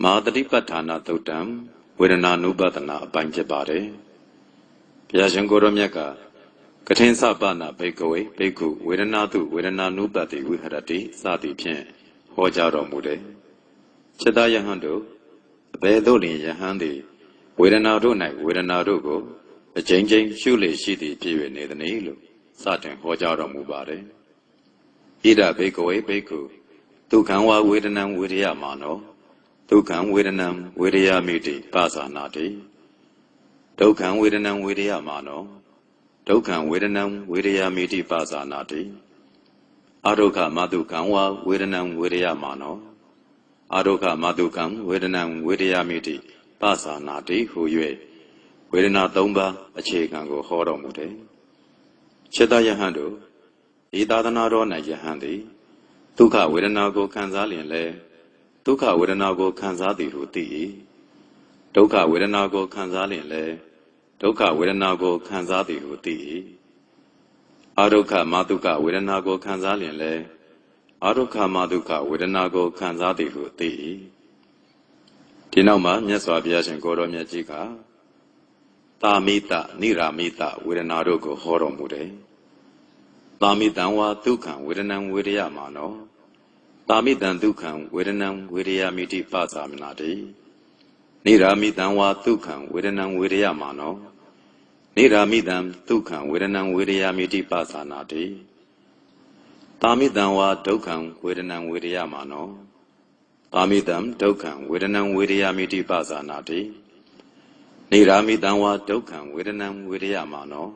Mahadipatthana Thutam, Vedana Nubatana Panjabare, Pyashankoromiaka, Katinsa Bana Bekoe, Beku, Vedanatu, Vedana Nubati, Viharati, Sati Pien, Hojaro Mude, Chedayahando, Bedoli Yahandi, Vedanado Night, Vedanadogo, a changing Shule Shiti Piwe near the Nilu, Satin Hojaro Mubare, Ida Bekoe, Beku, Tukanwa Vedanam Vidia Mano. Dukkam Vedanam Vidya Miti Pasanati Dukkam Vedanam Vidya Mano Dukkam Vedanam Vidya Miti Pasanati Adoka Madukam wa Vedanam Vidya Mano Adoka Madukam Vedanam Vidya Miti Pasanati Huyue Vedana Tomba Achekango Horo Mute Cheta Yahandu Idadanaro Na Yahandi Dukkha Vedanago Kanzalin Le Dukkha Vedanago Kanzadi Huti Dukkha Vedanago Kanzalin Le Dukkha Vedanago Kanzadi Huti Adoka Maduka Vedanago Kanzalin Le Adoka Maduka Vedanago Kanzadi Huti Tinama Nyaswa Vyashin Goro Myajika Tamita Niramita Vedanadogo Horo Mude Tamitanwa Dukkha Vedanam Vidya Mano Tamitan Dukkam Vedanam Vidya Miti Pasaminati Niramitan wa Dukkam Vedanam Vidya Mano Niramitan Dukkam Vedanam Vidya Miti Pasanati Tamitan wa Dukkam Vedanam Vidya Mano Tamitam Dukkam Vedanam Vidya Miti Pasanati Niramitan wa Dukkam Vedanam Vidya Mano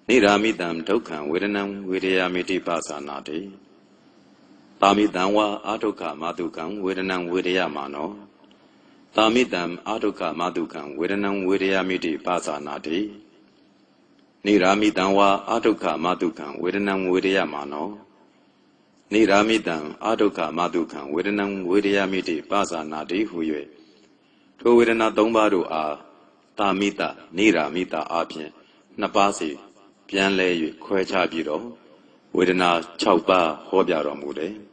Niramitam Dukkam Vedanam Vidya Miti Pasanati Tamitam wa Adoka Madukam Vedanam Vidya Mano Tamitam Adoka Madukam Vedanam Vidya Miti Pasanati Niramitam wa Adoka Madukam Vedanam Vidya Mano Niramitam Adoka Madukam Vedanam Vidya Miti Pasanati Huyue To Vedana Tombaru A Tamita Niramita Apien Napasi Pianle Kwecha Biro Vedana Chaupa Hobiaro Mude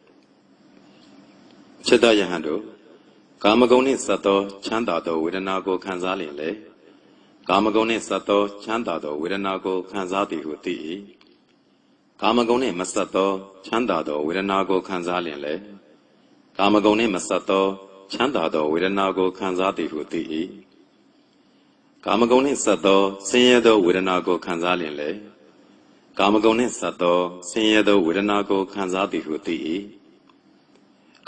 Cheta Yahando Kamagoni Sato Chandado Vedanago Kanzalin Le Kamagoni Sato Chandado Vedanago Kanzati Huti Kamagoni Masato Chandado Vedanago Kanzalin Le Kamagoni Masato Chandado Vedanago Kanzati Huti Kamagoni Sato Senyedo Vedanago Kanzalin Le Kamagoni Sato Senyedo Vedanago Kanzati Huti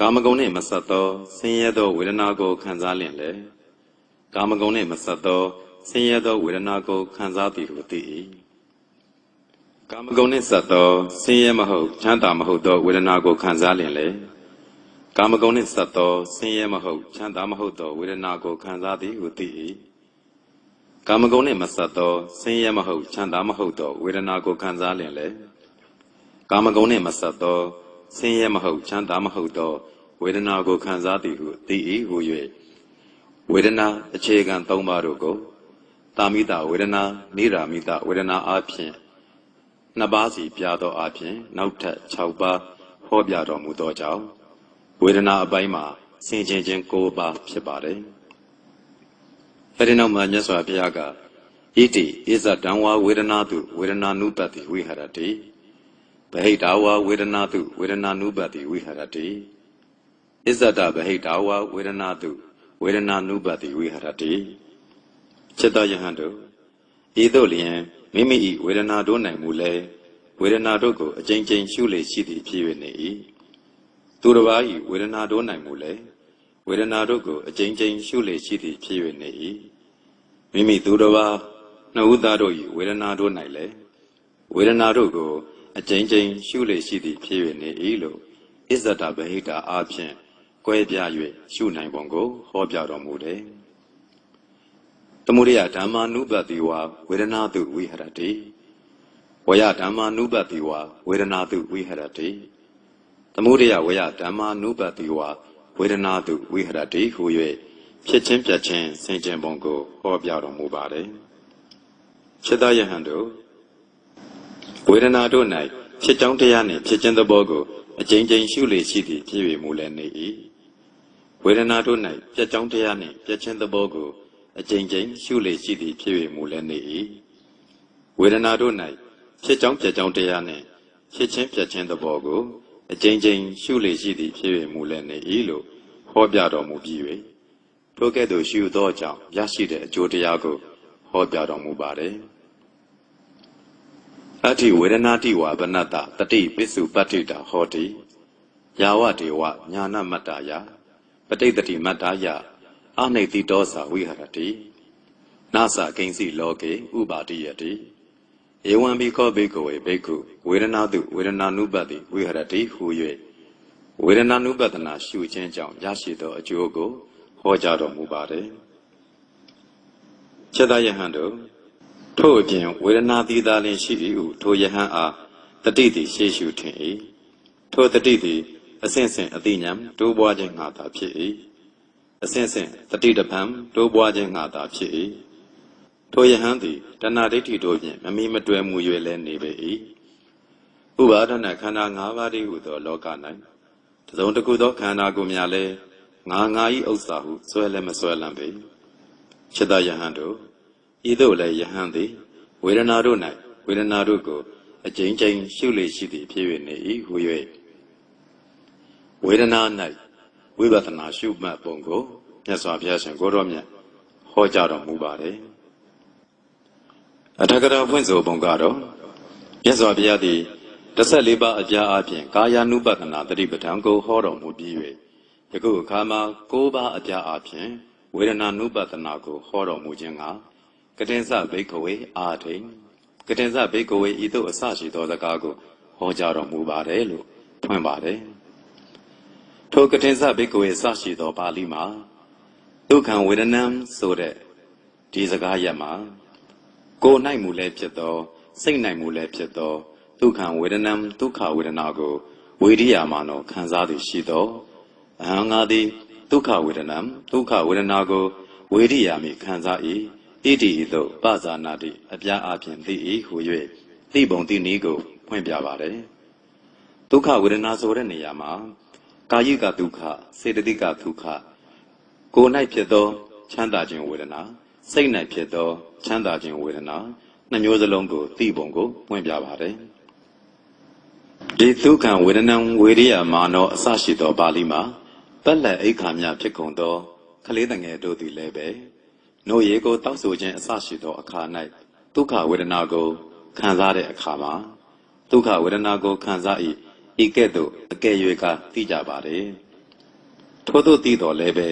Kamagoni Masato Senyedo Vedanago Kanzalin Le Kamagoni Masato Senyedo Vedanago Kanzati Huti Kamagoni Sato Senyemaho Chanta Mahodo Vedanago Kanzalin Le Kamagoni Sato Senyemaho Chanta Mahodo Vedanago Kanzati Huti Kamagoni Masato Senyemaho Chanta Mahodo Vedanago Kanzalin Le Kamagoni Masato Senyemaho Chanta Mahodo Vedanago Kanzati Huti Huyue Vedana Achegan Tombarugo Tamita Vedana Niramita Vedana Apien Nabasi Piado Apien Nauta Chauba Hobiado Mudojao Vedana Abaima Sinjin Koba Pibare Fedinoma Nyaswa Piaga Iti Isa Danwa Vedanatu Vedana Nubati Viharati Bahitawa Vedanatu Vedana Nubati Viharati Isata Bahitawa Vedanatu Vedana Nubati Viharati Cheta Yahando Idolian Mimi Vedanado Namule Vedanadoko a Jane Shule City Piwene Turavai Vedanado Namule Vedanadoko a Jane Shule City Piwene Mimi Turava Naudadoi Vedanado Nile Vedanadoko a Jane Shule City Piwene Ilo Isata Bahita Apien Quebia Shunai Bongo Hobiado Mude Tamuria Dama Nubatiwa Vedanatu Viharati Waya Dama Nubatiwa Vedanatu Viharati Tamuria Waya Dama Nubatiwa Vedanatu Viharati Huyue Piachin Piachin Saint Jean Bongo Hobiado Mubare Cheta Yahando Vedanado Night Pichang Tayani Pichin the Bogo a Jane Shule City Piwi Mulene ဝေဒနာတို့၌ပြတ်ကြောင်းတရားနှင့်ပြတ်ခြင်းသဘောကိုအကျဉ်းချင်းရှုလေရှိသည်ဖြစ်၍မူလည်းနေ၏ဝေဒနာတို့၌ဖြစ်ကြောင်းပြတ်ကြောင်းတရားနှင့်ဖြစ်ခြင်းပြတ်ခြင်းသဘောကိုအကျဉ်းချင်းရှုလေရှိသည်ဖြစ်၍မူလည်းနေ၏လို့ဟောပြတော်မူပြီး၍ထိုကဲ့သို့ရှုသောကြောင့်ရရှိတဲ့အကျိုးတရားကိုဟောပြတော်မူပါတယ်အတ္တိဝေဒနာတိဝါဗနတ္တတတိပိစုပတ္တိတာဟောတိယာဝတေဝညာနမတ္တယပဋိတ္တိမတ္တယအနိတိတောသာဝိဟရတိနာသကိဉ္စီလောကေဥပါတိယတိဧဝံဘိခောဘိကဝေဘိက္ခုဝေဒနာတုဝေဒနာနုပတ္တိဝိဟရတိဟူ၍ဝေဒနာနုပတနာရှုခြင်းကြောင့်ရရှိသောအကျိုးကိုဟောကြားတော်မူပါတယ်ချက်သားယဟန်တို့ထို့အပြင်ဝေဒနာသီးသားလင်းရှိ၏ဟုထိုယဟန်အားတတိသည်ရှေ့ရှုထင်၏ထိုတတိသည်အစဉ်စဉ်အတိညာတိုးပွားခြင်းငါသာဖြစ်၏အစဉ်စဉ်တတိတပံတိုးပွားခြင်းငါသာဖြစ်၏ထိုယဟန်သည်တဏှာဒိဋ္ဌိတို့ဖြင့်မမီမတွယ်မူ၍လည်းနေပေ၏ဥပါဒနာခန္ဓာ၅ပါးတည်းဟုသောလောက၌တစုံတစ်ခုသောခန္ဓာကိုယ်များလည်းငါ၏ဥစ္စာဟုဆွဲလည်းမဆွဲလန့်ပေချက်သားယဟန်တို့ဤသို့လည်းယဟန်သည်ဝေဒနာတို့၌ဝေဒနာတို့ကိုအကျဉ်းချင်းရှုလေရှိသည်ဖြစ်၍နေ၏ဟု၍ဝေဒနာ၌ဝိပဿနာရှုမှတ်ပုံကိုမြတ်စွာဘုရားရှင်ကိုရောမြတ်ဟောကြားတော်မူပါတယ်အထက်ကရာဖွင့်ဆိုပုံကတော့မြတ်စွာဘုရားသည်14ပါးအပြားအပြင်ကာယ ानु ပတနာတတိပဋ္ဌာန်ကိုဟောတော်မူပြီး၍ယခုအခါမှာ9ပါးအပြားအပြင်ဝေဒနာ ानु ပတနာကိုဟောတော်မူခြင်းကကတင်္စဘိက္ခဝေအာထိန်ကတင်္စဘိက္ခဝေဤသို့အစရှိသောစကားကိုဟောကြားတော်မူပါတယ်လို့ဖွင့်ပါတယ်ထိုကတင်္စဘိက္ခဝေအစရှိသောပါဠိမှာဒုက္ခံဝေဒနံဆိုတဲ့ဒီစကားရပ်မှာကိုယ်၌မူလည်းဖြစ်သောစိတ်၌မူလည်းဖြစ်သောဒုက္ခံဝေဒနံဒုက္ခဝေဒနာကိုဝေရိယာမနောခံစားသည်ရှိသောအဟံငါသည်ဒုက္ခဝေဒနံဒုက္ခဝေဒနာကိုဝေရိယာမိခံစား၏ဣတိဤသို့ပဇာနာတိအပြားအပြင်သိ၏ဟူ၍သိပုံသိနည်းကိုဖွင့်ပြပါတယ်ဒုက္ခဝေဒနာဆိုတဲ့နေရာမှာကာယိကဒုက္ခစေတသိကဒုက္ခကိုယ်၌ဖြစ်သောချမ်းသာခြင်းဝေဒနာစိတ်၌ဖြစ်သောချမ်းသာခြင်းဝေဒနာနှစ်မျိုးစလုံးကိုသိပုံကိုဖွင့်ပြပါတယ်ဒီဒုက္ခဝေဒနာဝေရိယမာနောအစရှိသောပါဠိမှာပက်လက်အိခါမြဖြစ်ကုန်သောကလေးတငယ်တို့သည်လည်းပဲနို့ရေကိုတောက်ဆိုခြင်းအစရှိသောအခါ၌ဒုက္ခဝေဒနာကိုခံစားတဲ့အခါမှာဒုက္ခဝေဒနာကိုခံစား၏ဤကဲ့သို့အကယ်၍ကသိကြပါတယ်ထို့သို့သိတော်လည်းပဲ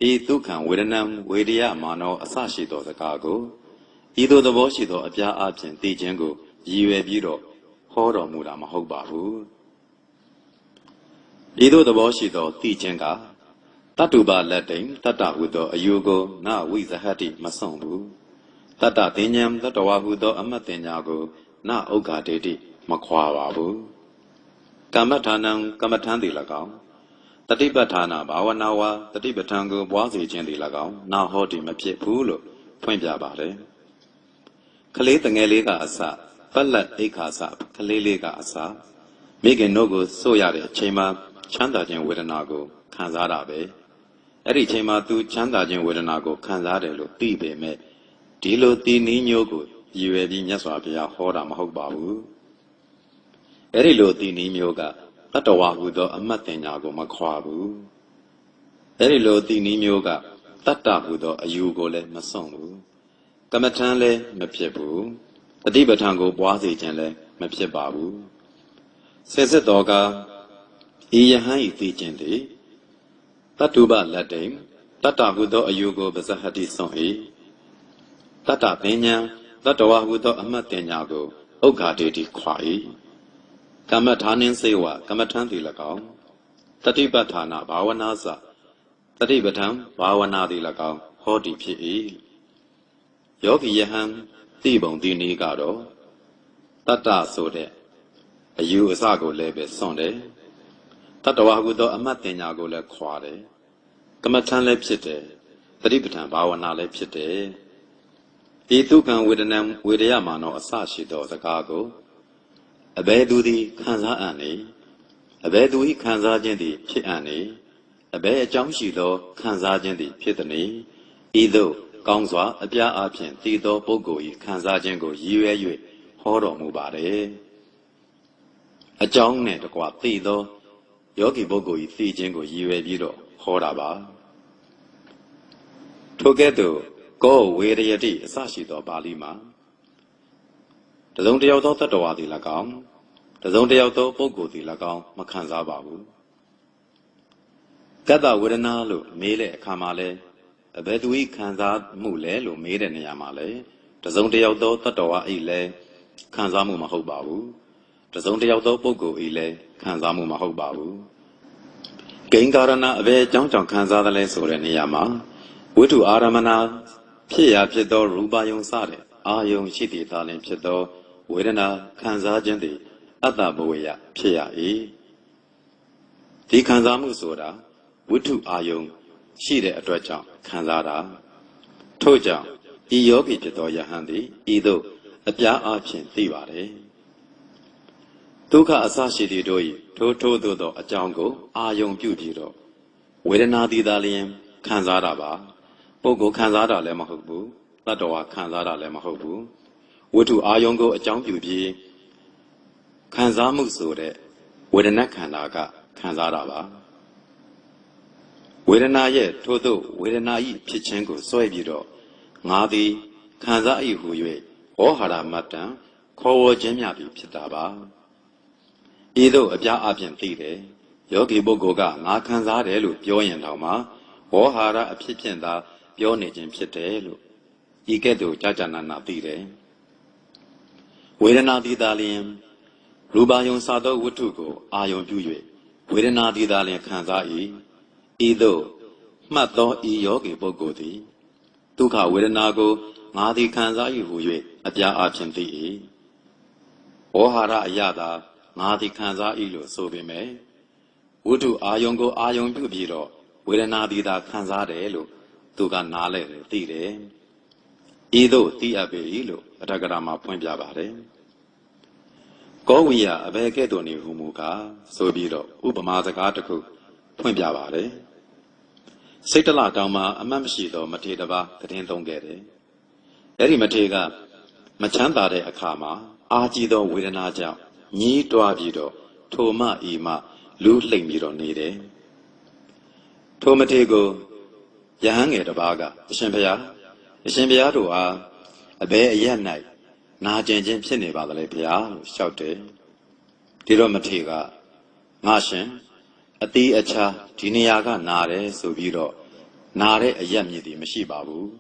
ဤဒုက္ခဝေဒနာဝေရိယမာနောအစရှိသောစကားကိုဤသို့သဘောရှိသောအပြားအပြင်သိခြင်းကိုရည်ရွယ်ပြီးတော့ဟောတော်မူတာမဟုတ်ပါဘူးဤသို့သဘောရှိသောသိခြင်းကတတ္တုပလက်တိန်တတ္တဟုသောအယူကိုနဝိဇဟတိမဆုံးဘူးတတ္တသင်္ညံတတ္တဝဟုသောအမတ်တင်ညာကိုနဥက္ခဒေတိမခွာပါဘူးကမ္မထာနံကမ္မထံသည်၎င်းတတိပဋ္ဌာနာဘာဝနာဝါတတိပဋ္ဌာန်ကိုပွားစေခြင်းသည်၎င်းနာဟောတိမဖြစ်ဘူးလို့ဖွင့်ပြပါတယ်ကလေးတငယ်လေးကအစပက်လက်အိခါစကလေးလေးကအစမိခင်တို့ကိုစိုးရတဲ့အချိန်မှာချမ်းသာခြင်းဝေဒနာကိုခံစားတာပဲအဲ့ဒီအချိန်မှာသူချမ်းသာခြင်းဝေဒနာကိုခံစားတယ်လို့သိပေမဲ့ဒီလိုသိနည်းမျိုးကိုရည်ရွယ်ပြီးမြတ်စွာဘုရားဟောတာမဟုတ်ပါဘူးအဲ့ဒီလိုသိနည်းမျိုးကတတ္တဝါဟုသောအမတ်တင်ညာကိုမခွာဘူးအဲ့ဒီလိုသိနည်းမျိုးကတတ္တဟုသောအယူကိုလည်းမစွန့်ဘူးကမ္မထံလည်းမဖြစ်ဘူးတတိပဋ္ဌာန်ကိုပွားစေခြင်းလည်းမဖြစ်ပါဘူးဆယ်စစ်တော်ကဤယဟန်ဤသိခြင်းသည်တတ္တုပလက်တိန်တတ္တဟုသောအယူကိုပဇဟတိစွန့်၏တတ္တပညာတတ္တဝါဟုသောအမတ်တင်ညာကိုဥက္ခဒေတိခွာ၏ကမ္မထာနှင်းစေဝကမ္မထံသည်၎င်းတတိပဋ္ဌာနာဘာဝနာစတတိပဋ္ဌာန်ဘာဝနာသည်၎င်းဟောတိဖြစ်၏ယောဂီယဟန်သိပုံသိနည်းကတော့တတ္တဆိုတဲ့အယူအစကိုလည်းပဲစွန့်တယ်တတ္တဝါဟုသောအမတ်တင်ညာကိုလည်းခွာတယ်ကမ္မထံလည်းဖြစ်တယ်တတိပဋ္ဌာန်ဘာဝနာလည်းဖြစ်တယ်ဒီဒုက္ခဝေဒနာဝေဒယမာနောအစရှိသောစကားကိုအဘယ်သူသည်ခံစားအံ့နေအဘယ်သူ၏ခံစားခြင်းသည်ဖြစ်အံ့နေ အဘယ်အကြောင်းရှိသောခံစားခြင်းသည်ဖြစ်သည်။ဤသို့ကောင်းစွာအပြားအဖြင့်တည်သောပုဂ္ဂိုလ်၏ခံစားခြင်းကိုရည်ရွယ်၍ဟောတော်မူပါれ။အကြောင်းနဲ့တကွတည်သောယောဂီပုဂ္ဂိုလ်၏သိခြင်းကိုရည်ရွယ်ပြီးတော့ဟောတာပါ။ထိုကဲ့သို့ကောဝေရယတိအစရှိသောပါဠိမှာတစုံတစ်ယောက်သောတတ္တဝါသည်၎င်းတစုံတစ်ယောက်သောပုဂ္ဂိုလ်သည်၎င်းမခံစားပါဘူး။ကတ္တဝေဒနာလို့မေးတဲ့အခါမှာလဲအဘယ်သူ၏ခံစားမှုလဲလို့မေးတဲ့နေရာမှာလဲတစုံတစ်ယောက်သောတတ္တဝါ၏လဲခံစားမှုမဟုတ်ပါဘူး။တစုံတစ်ယောက်သောပုဂ္ဂိုလ်၏လဲခံစားမှုမဟုတ်ပါဘူး။ဂိင်္ဂါရဏအဘယ်အကြောင်းကြောင့်ခံစားသလဲဆိုတဲ့နေရာမှာဝိတုအာရမဏဖြစ်ရာဖြစ်သောရူပယုံစတဲ့အာယုံရှိသည့်သာလင်ဖြစ်သောဝေဒနာခံစားခြင်းသည်အတ္တဘဝယဖြစ်ရ၏ဒီခံစားမှုဆိုတာဝိတုအာယုံရှိတဲ့အတွက်ကြောင့်ခံစားတာထို့ကြောင့်ဤယောဂီဖြစ်သောယဟန်သည်ဤသို့အပြားအဖြင့်သိပါတယ်ဒုက္ခအစရှိသည့်တို့၏ထိုသို့သောအကြောင်းကိုအာယုံပြုပြီးတော့ဝေဒနာသည်သာလျှင်ခံစားတာပါပုဂ္ဂိုလ်ခံစားတာလည်းမဟုတ်ဘူးတတ္တဝါခံစားတာလည်းမဟုတ်ဘူးဝိတုအာယုံကိုအကြောင်းပြုပြီးခံစားမှုဆိုတဲ့ဝေဒနာခန္ဓာကခံစားတာပါဝေဒနာရဲ့ထို့သို့ဝေဒနာ၏ဖြစ်ခြင်းကိုစွဲပြီးတော့ငါသည်ခံစား၏ဟူ၍ဝေါဟာရမတ္တံခေါ်ဝေါ်ခြင်းများပြီးဖြစ်တာပါဤသို့အပြားအဖြင့်သိတယ်ယောဂီပုဂ္ဂိုလ်ကငါခံစားတယ်လို့ပြောရင်တောင်မှဝေါဟာရအဖြစ်ဖြင့်သာပြောနေခြင်းဖြစ်တယ်လို့ဤကဲ့သို့ကြာကြာနာနာသိတယ်ဝေဒနာသည်သာလျှင်ရူပယုံစသောဝတ္ထုကိုအာယုံပြု၍ဝေဒနာသည်သာလျှင်ခံစား၏ဤသို့မှတ်သောဤယောဂီပုဂ္ဂိုလ်သည်ဒုက္ခဝေဒနာကိုငါသည်ခံစား၏ဟူ၍အပြားအဖြင့်သိ၏ဝေါဟာရအရသာငါသည်ခံစား၏လို့ဆိုပေမယ့်ဝတ္ထုအာယုံကိုအာယုံပြုပြီးတော့ဝေဒနာသည်သာခံစားတယ်လို့သူကနားလဲတယ်သိတယ်ဤသို့သိအပ်ပေ၏လို့အထက်ကရာမှာဖွင့်ပြပါတယ်ကောဝိယအဘယ်ကဲ့သို့နေဟုမူကားဆိုပြီးတော့ဥပမာစကားတစ်ခုဖွင့်ပြပါတယ်စိတ်တလတောင်မှအမှတ်မရှိသောမထေရတစ်ပါးသတင်းသုံးခဲ့တယ်အဲ့ဒီမထေရကမချမ်းသာတဲ့အခါမှာအာကြီးသောဝေဒနာကြောင့်ညှိတွားပြီးတော့ထိုမှဤမှလူလှိမ့်ပြီးတော့နေတယ်ထိုမထေရကိုယဟန်ငယ်တစ်ပါးကအရှင်ဘုရားတို့ဟာအဘယ်အရက်၌နာကျင်ခြင်းဖြစ်နေပါသလဲဘုရားလို့လျှောက်တယ်ဒီတော့မထေရကငါရှင်အတိအချာဒီနေရာကနာတယ်ဆိုပြီးတော့နာတဲ့အရက်မြည်သည်မရှိပါဘူး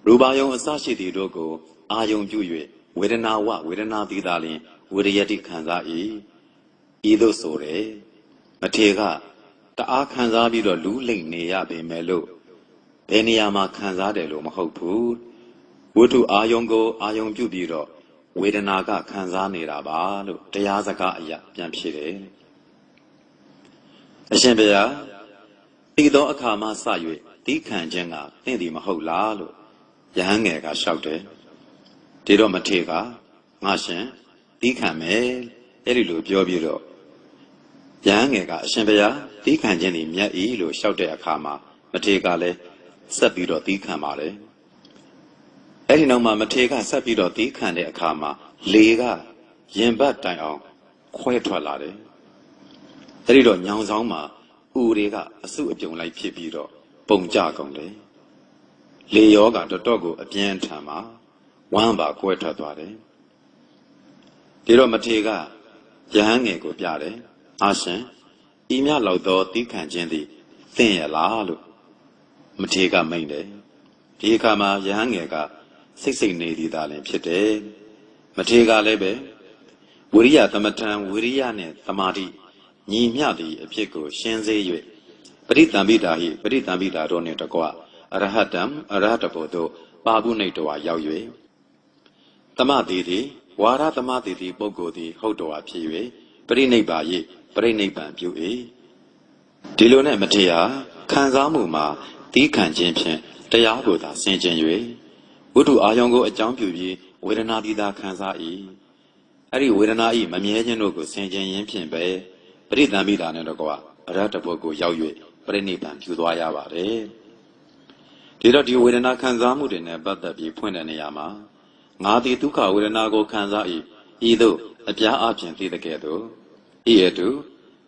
ရူပယုံအစရှိသည်တို့ကိုအာယုံပြု၍ဝေဒနာဝေဒနာသည်သာလျှင်ဝေရယတိခံစား၏ဤသို့ဆိုတယ်မထေရကတအားခံစားပြီးတော့လူလိမ့်နေရပေမဲ့လို့ဘယ်နေရာမှာခံစားတယ်လို့မဟုတ်ဘူးဝိတုအာယုံကိုအာယုံပြုပြီးတော့ဝေဒနာကခံစားနေတာပါလို့တရားစကားအရာပြန်ဖြစ်တယ်အရှင်ဘုရားဤသောအခါမှစ၍ဒီခံခြင်းကသင်သည်မဟုတ်လားလို့ယဟန်ငယ်ကလျှောက်တယ်ဒီတော့မထေရကငါရှင်ဒီခံမယ်အဲ့ဒီလိုပြောပြီးတော့ယဟန်ငယ်ကအရှင်ဘုရားဒီခံခြင်းသည်မြတ်၏လို့လျှောက်တဲ့အခါမှာမထေရကလည်းဆက်ပြီးတော့ဒီခံပါတယ်အဲ့ဒီနောက်မှာမထေရကဆက်ပြီးတော့ဒီခံတဲ့အခါမှာလေကရင်ဘတ်တိုင်အောင်ခွဲထွက်လာတယ်အဲ့ဒီတော့ညောင်ဆောင်မှာဥတွေကအစုအပြုံလိုက်ဖြစ်ပြီးတော့ပုံကြကုန်တယ်လေယောကတော်တော်ကိုအပြင်းထန်မှာဝမ်းပါကွဲထွက်သွားတယ်ဒီတော့မထေရကယဟန်ငယ်ကိုပြတယ်အာရှင်ဤမြလောက်သောတိခံခြင်းသည်သင်ရလားလို့မထေရကမိန့်တယ်ဒီအခါမှာယဟန်ငယ်ကစိတ်နေသည်သာလည်းဖြစ်တယ်မထေရကလည်းပဲဝိရိယသမထံဝိရိယနဲ့သမာဓိညီမျှသည့်အဖြစ်ကိုရှင်းစေ၍ပရိသံပိတာဟိပရိသံပိတာတို့နှင့်တကွအရဟတံအရဟတဘောတို့ပါပုနိတဝါရောက်၍သမတိတိဝါရသမတိတိပုဂ္ဂိုလ်သည်ဟုတ်တော်ဖြစ်၍ပရိနိဗ္ဗာယိပရိနိဗ္ဗာန်ပြု၏ဒီလိုနဲ့မထေရခံစားမှုမှာတီးခံခြင်းဖြင့်တရားကိုသာဆင်ခြင်၍ဝိတုအာယုံကိုအကြောင်းပြုပြီးဝေဒနာတိသာခံစား၏အဲ့ဒီဝေဒနာ၏မမြဲခြင်းတို့ကိုဆင်ခြင်ရင်းဖြင့်ပဲပရိသံပိတာနှင့်တကွအရဟတဘောကိုရောက်၍ ပရိနိဗ္ဗာန်ပြုသွားရပါတယ်ဒီတော့ဒီဝေဒနာခံစားမှုတွေနဲ့ပတ်သက်ပြီးဖွင့်တဲ့နေရာမှာငါသည်ဒုက္ခဝေဒနာကိုခံစား၏ဤသို့အပြားအပြင်သိတဲ့ကဲ့သို့ဤအတု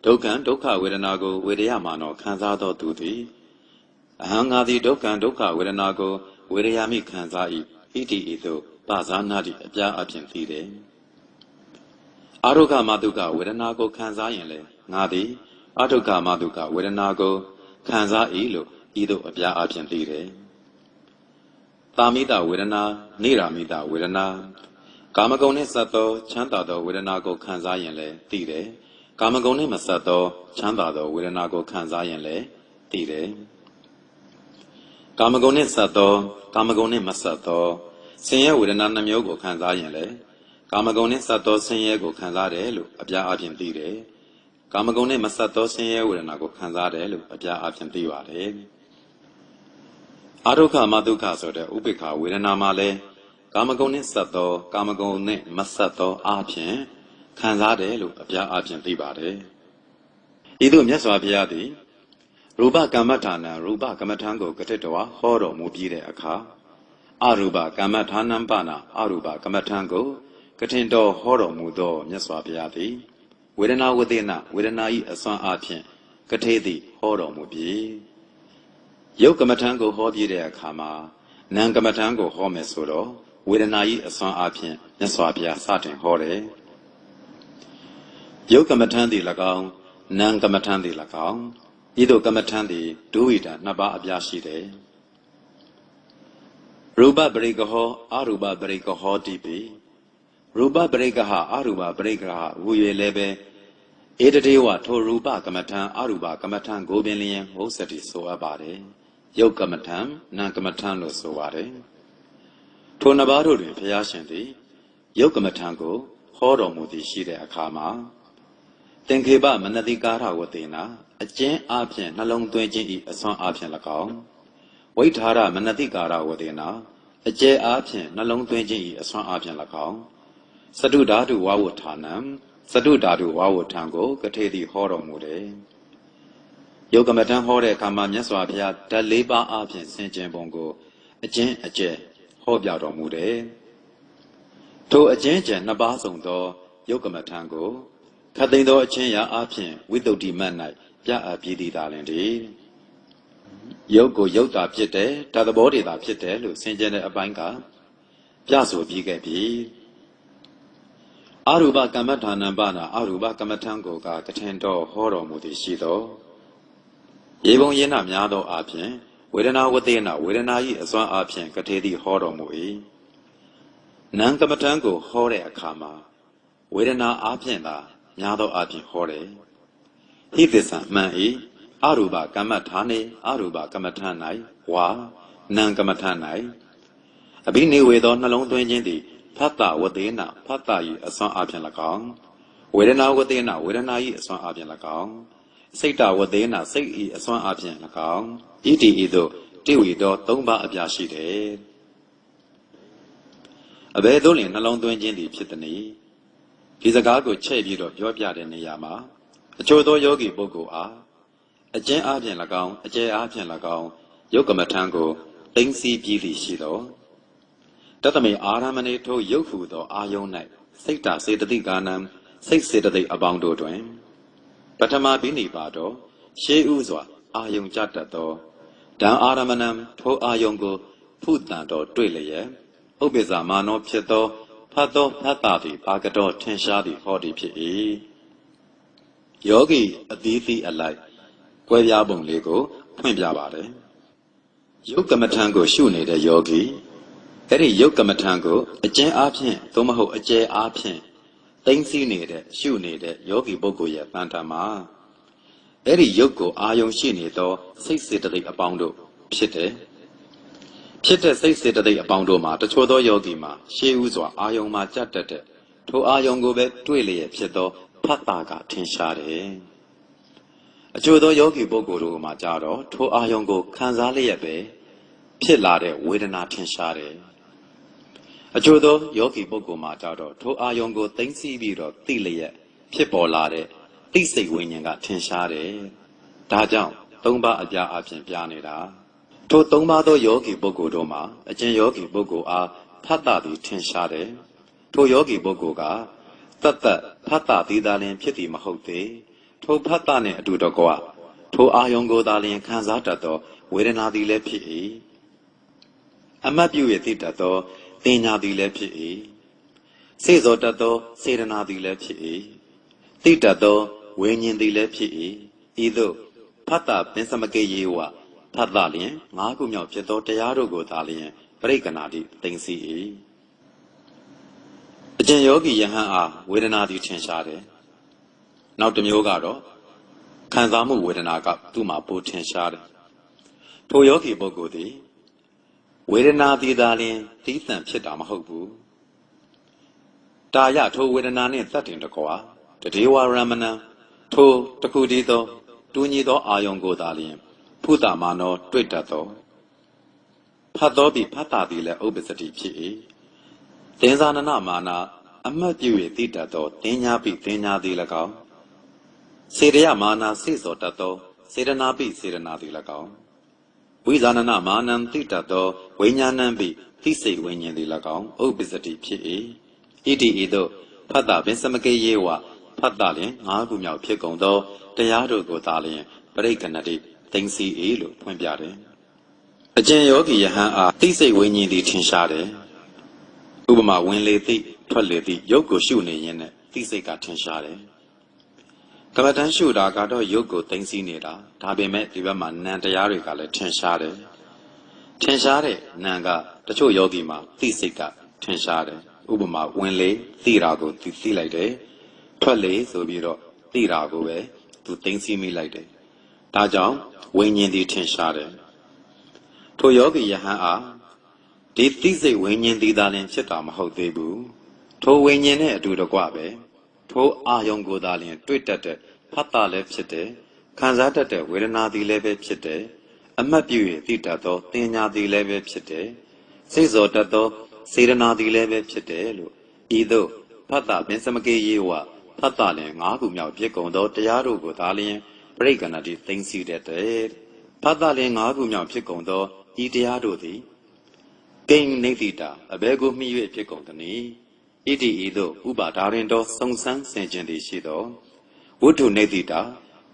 ဒုက္ခဝေဒနာကိုဝေဒယမာနောခံစားသောသူသည်အဟံငါသည်ဒုက္ခဝေဒနာကိုဝေဒယမိခံစား၏ဣတိဤသို့ပါဇာနာတိအပြားအပြင်သိတယ်အာရုခမတုကဝေဒနာကိုခံစားရင်လေငါသည်အထုခမတုကဝေဒနာကိုခံစား၏လို့ဤသို့အပြားအပြင်သိတယ်တာမိတဝေဒနာနေရာမိတဝေဒနာကာမဂုဏ်နဲ့ဆက်သောချမ်းသာသောဝေဒနာကိုခံစားရင်လည်းသိတယ်ကာမဂုဏ်နဲ့မဆက်သောချမ်းသာသောဝေဒနာကိုခံစားရင်လည်းသိတယ်ကာမဂုဏ်နဲ့ဆက်သောကာမဂုဏ်နဲ့မဆက်သောဆင်းရဲဝေဒနာနှမျိုးကိုခံစားရင်လည်းကာမဂုဏ်နဲ့ဆက်သောဆင်းရဲကိုခံစားတယ်လို့အပြားအပြင်သိတယ်ကာမဂုဏ်နဲ့မဆက်သောဆင်းရဲဝေဒနာကိုခံစားတယ်လို့အပြားအပြင်သိပါတယ်အာရုခမတုခဆိုတဲ့ဥပိ္ပခဝေဒနာမှာလည်းကာမဂုဏ်နဲ့ဆက်သောကာမဂုဏ်နဲ့မဆက်သောအပြင်ခံစားတယ်လို့အပြားအပြင်သိပါတယ်ဤသို့မြတ်စွာဘုရားသည်ရူပကမ္မဋ္ဌာနံရူပကမ္မဋ္ဌာန်းကိုကတိတဝါဟောတော်မူပြီးတဲ့အခါအရူပကမ္မဋ္ဌာနံပနာအရူပကမ္မဋ္ဌာန်းကိုကထင်တော်ဟောတော်မူသောမြတ်စွာဘုရားသည်ဝေဒနာဝသေနဝေဒနာ၏အစွမ်းအပြင်ကထေသည်ဟောတော်မူပြီးယုတ်ကမ္မဋ္ဌာန်းကိုဟောပြတဲ့အခါမှာနာမ်ကမ္မဋ္ဌာန်းကိုဟောမယ်ဆိုတော့ဝေဒနာ၏အစွမ်းအပြင်မြတ်စွာဘုရားစတင်ဟောတယ်ယုတ်ကမ္မဋ္ဌာန်းသည်၎င်းနာမ်ကမ္မဋ္ဌာန်းသည်၎င်းဤသို့ကမ္မဋ္ဌာန်းသည်ဒုဝိတနှစ်ပါးအပြားရှိတယ်ရူပပရိကဟောအရူပပရိကဟောတိပိရူပပရိကဟအရူပပရိကဟဝူ၍လည်းပဲဧတတေဝထိုရူပကမ္မဋ္ဌာန်းအရူပကမ္မဋ္ဌာန်းကိုပင်လျင်ဟုတ်စတိဆိုအပ်ပါတယ်ယုတ်ကမ္မဋ္ဌာန်းနာမ်ကမ္မဋ္ဌာန်းလို့ဆိုပါတယ်ထိုနှစ်ပါးတို့တွင်ဘုရားရှင်သည်ယုတ်ကမ္မဋ္ဌာန်းကိုဟောတော်မူသည်ရှိတဲ့အခါမှာသင်္ခေပမနတိကာရဝတေနာအကျဉ်းအပြင်နှလုံးသွင်းခြင်းဤအစွမ်းအပြင်၎င်းဝိထာရမနတိကာရဝတေနာအကျဲအပြင်နှလုံးသွင်းခြင်းဤအစွမ်းအပြင်၎င်းစတုဓာတုဝါဝဋ္ဌာနံစတုဓာတုဝါဝဋ္ဌံကိုကထေသည်ဟောတော်မူတယ်ယုတ်ကမ္မဋ္ဌာန်းဟောတဲ့အခါမှာမြတ်စွာဘုရားဓာတ်၄ပါးအပြင်ဆင်ခြင်ပုံကိုအကျဉ်းအကျဲဟောပြတော်မူတယ်ထိုအကျဉ်းကျယ်နှစ်ပါးစုံသောယုတ်ကမ္မဋ္ဌာန်းကိုခတ်သိမ်းသောအချင်းရာအပြင်ဝိတ္တုတိမတ်၌ပြအပ်ပြီးသည်သာလင်တည်းယုတ်ကိုယုတ်တာဖြစ်တယ်ဓာတ်သဘောတွေသာဖြစ်တယ်လို့ဆင်ခြင်တဲ့အပိုင်းကပြဆိုပြီးခဲ့ပြီအရူပကမ္မဋ္ဌာနံပနာအရူပကမ္မဋ္ဌာန်းကိုကထင်တော်ဟောတော်မူသည်ရှိသောရေပုံရင်းနာများသောအပြင်ဝေဒနာဝသေနဝေဒနာ၏အစွမ်းအပြင်ကထေသည်ဟောတော်မူ၏နံကမ္မဋ္ဌာန်းကိုဟောတဲ့အခါမှာဝေဒနာအပြင်သာများသောအပြင်ဟောတယ်ဟိသစ္စာမှန်၏အရူပကမ္မဋ္ဌာနေအရူပကမ္မဋ္ဌာန်း၌ဝါနံကမ္မဋ္ဌာန်း၌အဘိနေဝေသောနှလုံးသွင်းခြင်းသည်ဖတ်တာဝသေနဖတ်တာ၏အစွမ်းအပြင်၎င်းဝေဒနာဝသေနဝေဒနာ၏အစွမ်းအပြင်၎င်းစိတ်တဝသေနစိတ်၏အစွမ်းအပြင်၎င်းဣတိဤသို့တိဝေသောသုံးပါးအပြားရှိတယ်အဘယ်သို့လျှင်နှလုံးသွင်းခြင်းသည်ဖြစ်သည်။ဒီစကားကိုချဲ့ပြီးတော့ပြောပြတဲ့နေရာမှာအချို့သောယောဂီပုဂ္ဂိုလ်အားအကျဉ်းအားဖြင့်၎င်းအကျယ်အားဖြင့်၎င်းယုတ်ကမ္မဋ္ဌာန်းကိုသိသိပြီးသည်ရှိသောတတမေအာရမဏေထိုယုတ်ဟုသောအာယုန်၌စိတ်တစေတသိကာနံစိတ်စေတသိက်အပေါင်းတို့တွင်ပထမဘိနိပါတော့ရှေးဥစွာအာယုန်ကြတတ်သောဓံအာရမဏံထိုအာယုန်ကိုဖုတန်တော်တွေ့လျက်ဥပ္ပဇာမာနောဖြစ်သောဖတ်သောဖတ်တာသည်ဘာကတော်ထင်ရှားသည်ဟောသည်ဖြစ်၏ယောဂီအသီးသီးအလိုက်ကွဲပြားပုံလေးကိုဖွင့်ပြပါတယ်ယုတ်ကမ္မဋ္ဌာန်းကိုရှုနေတဲ့ယောဂီအဲ့ဒီယုတ်ကမ္မဋ္ဌာန်းကိုအကျဉ်းအားဖြင့်သို့မဟုတ်အကျယ်အားဖြင့်သိသိနေတဲ့ရှုနေတဲ့ယောဂီပုဂ္ဂိုလ်ရဲ့တန်တာမှာအဲ့ဒီယုတ်ကိုအာယုံရှိနေသောစိတ်စေတသိက်အပေါင်းတို့ဖြစ်တယ်ဖြစ်တဲ့စိတ်စေတသိက်အပေါင်းတို့မှာတချို့သောယောဂီမှာရှေးဥစွာအာယုံမှာကြက်တက်တဲ့ထိုအာယုံကိုပဲတွေ့လျက်ဖြစ်သောဖတ်တာကထင်ရှားတယ်အချို့သောယောဂီပုဂ္ဂိုလ်တို့မှာကြတော့ထိုအာယုံကိုခံစားလျက်ပဲဖြစ်လာတဲ့ဝေဒနာထင်ရှားတယ်အချို့သောယောဂီပုဂ္ဂိုလ်မှာကြတော့ထိုအာယုံကိုသိသိပြီးတော့သိလျက်ဖြစ်ပေါ်လာတဲ့သိစိတ်ဝိညာဉ်ကထင်ရှားတယ်ဒါကြောင့် 3 အပြားအပြင်ပြနေတာထို3ပါးသောယောဂီပုဂ္ဂိုလ်တို့မှာအကျဉ်ယောဂီပုဂ္ဂိုလ်အားဖတ်တာသည်ထင်ရှားတယ်ထိုယောဂီပုဂ္ဂိုလ်ကတတ်ဖတ်တာသည်သာလျှင်ဖြစ်သည်မဟုတ်သေးထိုဖတ်တာနှင့်အတူတကွထိုအာယုံကိုသာလျှင်ခံစားတတ်သောဝေဒနာသည်လည်းဖြစ်၏အမတ်ပြု၍သိတတ်သောတင်ညာသည်လည်းဖြစ်၏စေသောတတ်သောစေတနာသည်လည်းဖြစ်၏သိတတ်သောဝိညာဉ်သည်လည်းဖြစ်၏ဤသို့ဖတ်တာပင်စမကေယေဝဖတ်တာလျင်5 ခုမြောက်ဖြစ်သောတရားတို့ကိုသာလျင်ပရိက္ခဏာတိသိသိ၏အကျဉ်ယောဂီယဟန်အားဝေဒနာသည်ထင်ရှားတယ်နောက်တစ်မျိုးကတော့ခံစားမှုဝေဒနာကသူ့မှာပိုထင်ရှားတယ်ထိုယောဂီပုဂ္ဂိုလ်သည်ဝေဒနာသည်သာလျင်သိသံဖြစ်တာမဟုတ်ဘူးတာယထိုဝေဒနာနှင့်သတ်တင်တကွာတဒေဝရမဏံထိုတခုတည်းသောတူညီသောအာယုံကိုသာလျင်ဖုတမာနောတွေ့တတ်သောဖတ်တော်ပြီးဖတ်တာသည်လည်းဥပ္ပစတိဖြစ်၏သင်္ဇာနနမာနာအမှတ်ပြု၍သိတတ်သောသင်ညာပိသင်ညာသည်၎င်းစေတယမာနာစိစောတတ်သောစေတနာပိစေတနာသည်၎င်းဝိဇာနနမာနံသိတတ်သောဝိညာဏံပိသိစိတ်ဝိညာဉ်သည်၎င်းဥပ္ပစတိဖြစ်၏ဣတိဤသို့ဖတ်တာပင်စမကေယေဝဖတ်တာလျင် 5 ခုမြောက်ဖြစ်ကုန်သောတရားတို့ကိုသာလျင်ပရိက္ခဏတိသိသိ၏လို့ဖွင့်ပြတယ်အကျဉ်ယောဂီယဟန်အားသိစိတ်ဝိညာဉ်သည်ထင်ရှားတယ်ဥပမာဝင်လေသိထွက်လေသိရုပ်ကိုရှုနေရင်နဲ့သိစိတ်ကထင်ရှားတယ်ကမ္မဋ္ဌာန်းရှုတာကတော့ရုပ်ကိုသိသိနေတာဒါပေမဲ့ဒီဘက်မှာနာမ်တရားတွေကလည်းထင်ရှားတယ်ထင်ရှားတဲ့နာမ်ကတချို့ယောဂီမှာသိစိတ်ကထင်ရှားတယ်ဥပမာဝင်လေသိတာကိုသိလိုက်တယ်ထွက်လေဆိုပြီးတော့သိတာကိုပဲသူသိသိမိလိုက်တယ်ဒါကြောင့်ဝိညာဉ်သည်ထင်ရှားတယ်ထိုယောဂီယဟန်အားဒီသိစိတ်ဝိညာဉ်သည်သာလျှင်ဖြစ်တာမဟုတ်သေးဘူးထိုဝိညာဉ်နဲ့အတူတကွပဲထိုအာယုံကိုသာလျှင်တွေ့တတ်တဲ့ဖတ်တာလည်းဖြစ်တယ်ခံစားတတ်တဲ့ဝေဒနာသည်လည်းပဲဖြစ်တယ်အမှတ်ပြု၍သိတတ်သောသင်ညာသည်လည်းပဲဖြစ်တယ်စိတ်စောတတ်သောစေတနာသည်လည်းပဲဖြစ်တယ်လို့ဤသို့ဖတ်တာပင်စမကေယေဝဖတ်တာလျင် 5 ခုမြောက်ဖြစ်ကုန်သောတရားတို့ကိုသာလျင်ပရိက္ခဏတိသိသိတတ်တယ်ဖတ်တာလျင် 5 ခုမြောက်ဖြစ်ကုန်သောဤတရားတို့သည်ကိဉ္နိတိတာအဘယ်ကိုမှီ၍ဖြစ်ကုန်သနည်းဣတိဤသို့ဥပါဒါရင်တော်စုံစမ်းဆင်ခြင်သည်ရှိသောဝတ္ထုနိတိတာ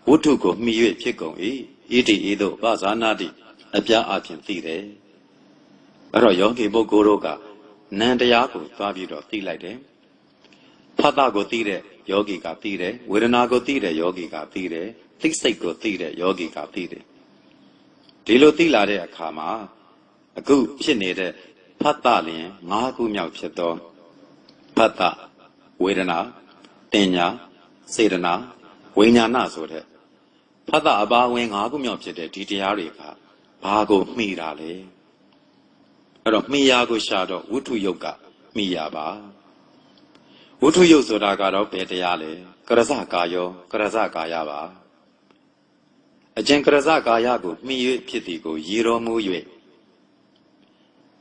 ဝတ္ထုကိုမှီ၍ဖြစ်ကုန်၏ဣတိဤသို့ပဇာနာတိအပြားအပြင်သိတယ်အဲ့တော့ယောဂီပုဂ္ဂိုလ်တို့ကနံတရားကိုသွားပြီးတော့သိလိုက်တယ်ဖတ်တာကိုသိတဲ့ယောဂီကသိတယ်ဝေဒနာကိုသိတဲ့ယောဂီကသိတယ်သိစိတ်ကိုသိတဲ့ယောဂီကသိတယ်ဒီလိုသိလာတဲ့အခါမှာအခုဖြစ်နေတဲ့ဖတ်တာလျင် 5 ခုမြောက်ဖြစ်သောဖတ်တာဝေဒနာတင်ညာစေတနာဝိညာဏဆိုတဲ့ဖတ်တာအပါဝင် 5 ခုမြောက်ဖြစ်တဲ့ဒီတရားတွေကဘာကိုမှီတာလဲအဲ့တော့မှီရာကိုရှာတော့ဝုထုယုတ်ကမှီရာပါဝုထုယုတ်ဆိုတာကတော့ဘယ်တရားလဲကရဇကာယောကရဇကာယပါအကျဉ်ကရဇကာယကိုမှီ၍ဖြစ်သည်ကိုရည်တော်မူ၍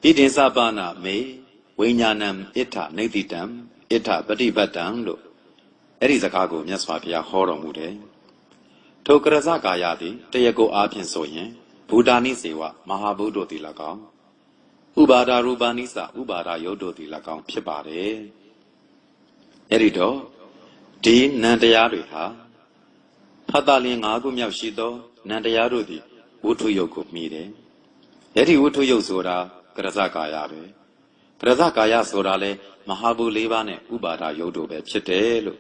ဣတိသပနာမေဝိညာဏံဣထနေတိတံဣထပฏิပတ်တံလို့အဲ့ဒီစကားကိုမြတ်စွာဘုရားဟောတော်မူတယ်ထိုကရဇကာယသည်တရားကိုအားဖြင့်ဆိုရင်ဘူတာနိစေဝမဟာဗုဒ္ဓတိ၎င်းဥပါဒရူပနိစဥပါဒယုတ်တို့သည်၎င်းဖြစ်ပါတယ်အဲ့ဒီတော့ဒီနံတရားတွေဟာဖတ်တာလျင် 5 ခုမြောက်ရှိသောနံတရားတို့သည်ဝုထုယုတ်ကိုမှီတယ်အဲ့ဒီဝုထုယုတ်ဆိုတာကရဇကာယပဲကရဇကာယဆိုတာလေမဟာဘူ 4 ပါးနဲ့ဥပါဒယုတ်တို့ပဲဖြစ်တယ်လို့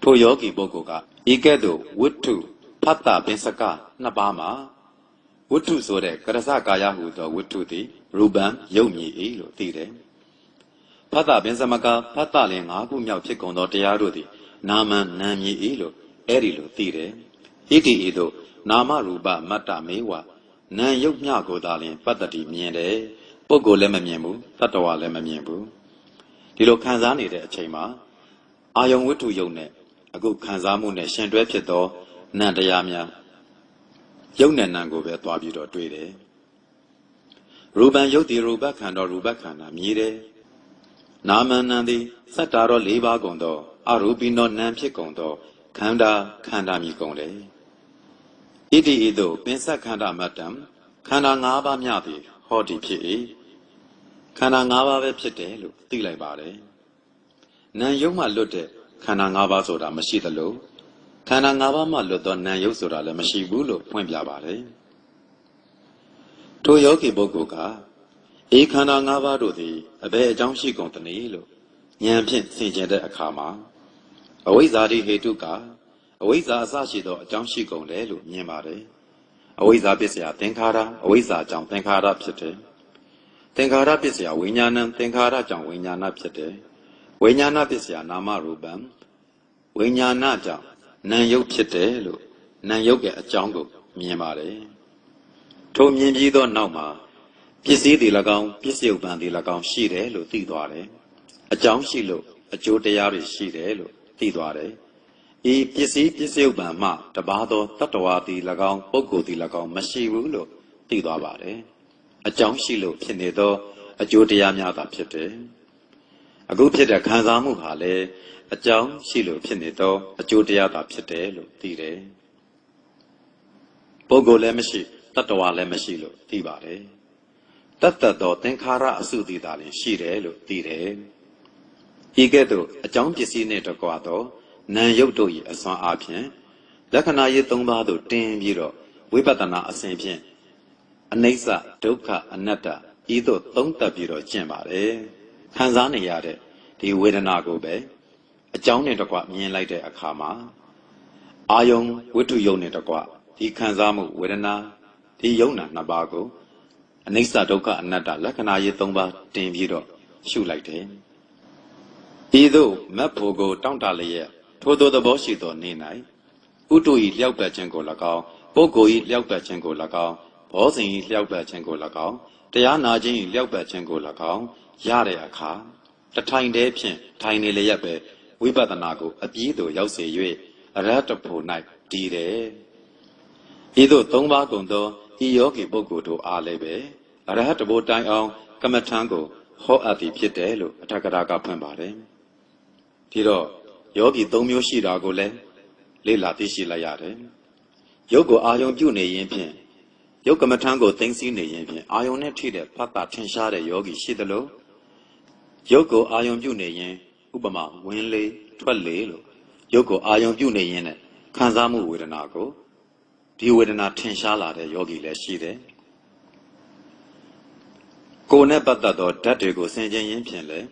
ထိုယောဂီပုဂ္ဂိုလ်ကဤကဲ့သို့ဝတ္ထုဖတ်တာပင်စက 2 ပါးမှာဝတ္ထုဆိုတဲ့ကရဇကာယဟူသောဝတ္ထုသည်ရူပံယုတ်မြည်၏လို့သိတယ်ဖတ်တာပင်စမကဖတ်တာလျင် 5 ခုမြောက်ဖြစ်ကုန်သောတရားတို့သည်နာမံနာမြည်၏လို့အဲ့ဒီလိုသိတယ်ဣတိဤသို့နာမရူပမတ္တမေဝနာယုတ်မြကိုသာလျင်ပတ္တတိမြင်တယ်ပုဂ္ဂိုလ်လည်းမမြင်ဘူးတတ္တဝါလည်းမမြင်ဘူးဒီလိုခံစားနေတဲ့အချိန်မှာအာယုံဝတ္ထုယုတ်နဲ့အခုခံစားမှုနဲ့ရှင်တွဲဖြစ်သောနံတရားများယုတ်နဲ့နံကိုပဲသွားပြီးတော့တွေ့တယ်ရူပံယုတ်တိရူပခန္ဓာရူပခန္ဓာမြည်တယ်နာမနံသည်စတ္တာရော 4 ပါးကုန်သောအရူပိနောနံဖြစ်ကုန်သောခန္ဓာမြည်ကုန်တယ်ဣ တိဤသို့ပင်ဆက်ခန္ဓာမတ္တံခန္ဓာ၅ပါးမြသည်ဟောဒီဖြစ်၏ခန္ဓာ၅ပါးပဲဖြစ်တယ်လို့သိလိုက်ပါတယ်နာယုတ်မှလွတ်တဲ့ခန္ဓာ၅ပါးဆိုတာမရှိသလိုခန္ဓာ၅ပါးမှလွတ်သောနာယုတ်ဆိုတာလည်းမရှိဘူးလို့ဖွင့်ပြပါတယ်ထိုယောဂီပုဂ္ဂိုလ်ကဧခန္ဓာ၅ပါးတို့သည်အဘယ်အကြောင်းရှိကုန်သနည်းလို့ဉာဏ်ဖြင့်ဆင်ခြင်တဲ့အခါမှာအဝိဇ္ဇာတိဟေတုကအဝိဇ္ဇာအစရှိသောအကြောင်းရှိကုန်တယ်လို့မြင်ပါတယ်အဝိဇ္ဇာပစ္စယသင်္ခါရအဝိဇ္ဇာကြောင့်သင်္ခါရဖြစ်တယ်သင်္ခါရပစ္စယဝိညာဏံသင်္ခါရကြောင့်ဝိညာဏဖြစ်တယ်ဝိညာဏပစ္စယနာမရူပံဝိညာဏကြောင့်နာယုတ်ဖြစ်တယ်လို့နာယုတ်ရဲ့အကြောင်းကိုမြင်ပါတယ်ထိုမြင်ပြီးသောနောက်မှာပစ္စည်းတွေ၎င်းပစ္စယုပ္ပံတွေ၎င်းရှိတယ်လို့သိသွားတယ်အကြောင်းရှိလို့အကျိုးတရားတွေရှိတယ်လို့သိသွားတယ်ဤပစ္စည်းပစ္စယုပ္ပံမှတပါးသောတတ္တဝါသည်၎င်းပုဂ္ဂိုလ်သည်၎င်းမရှိဘူးလို့သိသွားပါတယ်အကြောင်းရှိလို့ဖြစ်နေသောအကျိုးတရားများသာဖြစ်တယ်အခုဖြစ်တဲ့ခံစားမှုဟာလည်းအကြောင်းရှိလို့ဖြစ်နေသောအကျိုးတရားသာဖြစ်တယ်လို့သိတယ်ပုဂ္ဂိုလ်လည်းမရှိတတ္တဝါလည်းမရှိလို့သိပါတယ်တတ္တသောသင်္ခါရအစုသည်သာလျှင်ရှိတယ်လို့သိတယ်ဤကဲ့သို့အကြောင်းပစ္စည်းနှင့်တကွသောနာယုတ်တို့၏အစွမ်းအားဖြင့်လက္ခဏာရေး၃ပါးသို့တင်ပြီးတော့ဝိပဿနာအစဉ်ဖြင့်အနိစ္စဒုက္ခအနတ္တဤသို့သုံးသပ်ပြီးတော့ကျင့်ပါတယ်ခံစားနေရတဲ့ဒီဝေဒနာကိုပဲအကြောင်းနဲ့တကွမြင်လိုက်တဲ့အခါမှာအာယုံဝိတုယုံနဲ့တကွဒီခံစားမှုဝေဒနာဒီယုံနာနှစ်ပါးကိုအနိစ္စဒုက္ခအနတ္တလက္ခဏာရေး၃ပါးတင်ပြီးတော့ရှုလိုက်တယ်ဤသို့မက်ဖို့ကိုတောင့်တလျက်ထိုသို့သဘောရှိသောနေ၌ဥတုဤလျောက်ပတ်ခြင်းကို၎င်းပုဂ္ဂိုလ်ဤလျောက်ပတ်ခြင်းကို၎င်းဘောဇဉ်ဤလျောက်ပတ်ခြင်းကို၎င်းတရားနာခြင်းဤလျောက်ပတ်ခြင်းကို၎င်းရတဲ့အခါတထိုင်တည်းဖြင့်ထိုင်နေလျက်ပဲဝိပဿနာကိုအပြည့်သို့ရောက်စေ၍အရဟတဖို့၌တည်တယ်ဤသို့၃ပါးကုန်သောဤယောဂီပုဂ္ဂိုလ်တို့အားလည်းပဲအရဟတဖို့တိုင်အောင်ကမ္မထံကိုဟောအပ်သည်ဖြစ်တယ်လို့အထက်ကရာကဖွင့်ပါတယ်ဒီတော့ယောဂီ၃မျိုးရှိတာကိုလည်းလေ့လာသိရှိလိုက်ရတယ်ယုတ်ကိုအာယုံပြုနေရင်ဖြင့်ယုတ်ကမ္မထံကိုသိသိနေရင်ဖြင့်အာယုံနဲ့ထိတဲ့ဖတ်တာထင်ရှားတဲ့ယောဂီရှိသလိုယုတ်ကိုအာယုံပြုနေရင်ဥပမာဝင်လေထွက်လေလို့ယုတ်ကိုအာယုံပြုနေရင်နဲ့ခံစားမှုဝေဒနာကိုဒီဝေဒနာထင်ရှားလာတဲ့ယောဂီလည်းရှိတယ်ကိုယ်နဲ့ပတ်သက်သောဓာတ်တွေကိုဆင်ခြင်ရင်းဖြင့်လည်း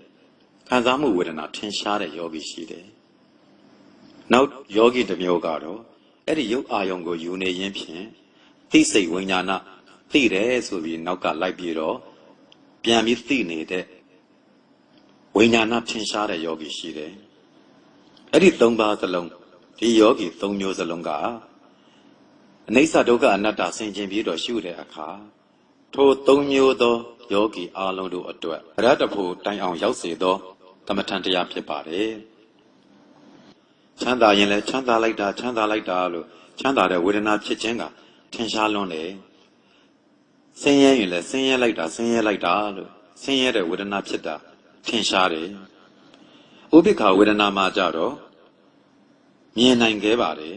ခံစားမှုဝေဒနာထင်ရှားတဲ့ယောဂီရှိတယ်နောက်ယောဂီတစ်မျိုးကတော့အဲ့ဒီယုတ်အာယုံကိုယူနေရင်းဖြင့်သိစိတ်ဝိညာဏသိတယ်ဆိုပြီးနောက်ကလိုက်ပြီးတော့ပြန်ပြီးသိနေတဲ့ဝိညာဏထင်ရှားတဲ့ယောဂီရှိတယ်အဲ့ဒီ၃ပါးစလုံးဒီယောဂီ၃မျိုးစလုံးကအနိစ္စဒုက္ခအနတ္တဆင်ခြင်ပြီးတော့ရှုတဲ့အခါထို၃မျိုးသောယောဂီအလုံးတို့အတွက်အရဟတဖို့တိုင်အောင်ရောက်စေသောကမ္မထံတရားဖြစ်ပါတယ်ချမ်းသာရင်လည်းချမ်းသာလိုက်တာချမ်းသာလိုက်တာလို့ချမ်းသာတဲ့ဝေဒနာဖြစ်ခြင်းကထင်ရှားလွန်းတယ်ဆင်းရဲရင်လည်းဆင်းရဲလိုက်တာဆင်းရဲလိုက်တာလို့ဆင်းရဲတဲ့ဝေဒနာဖြစ်တာထင်ရှားတယ်ဥပိ္ပခာဝေဒနာမှာကြတော့မြင်နိုင်ခဲ့ပါတယ်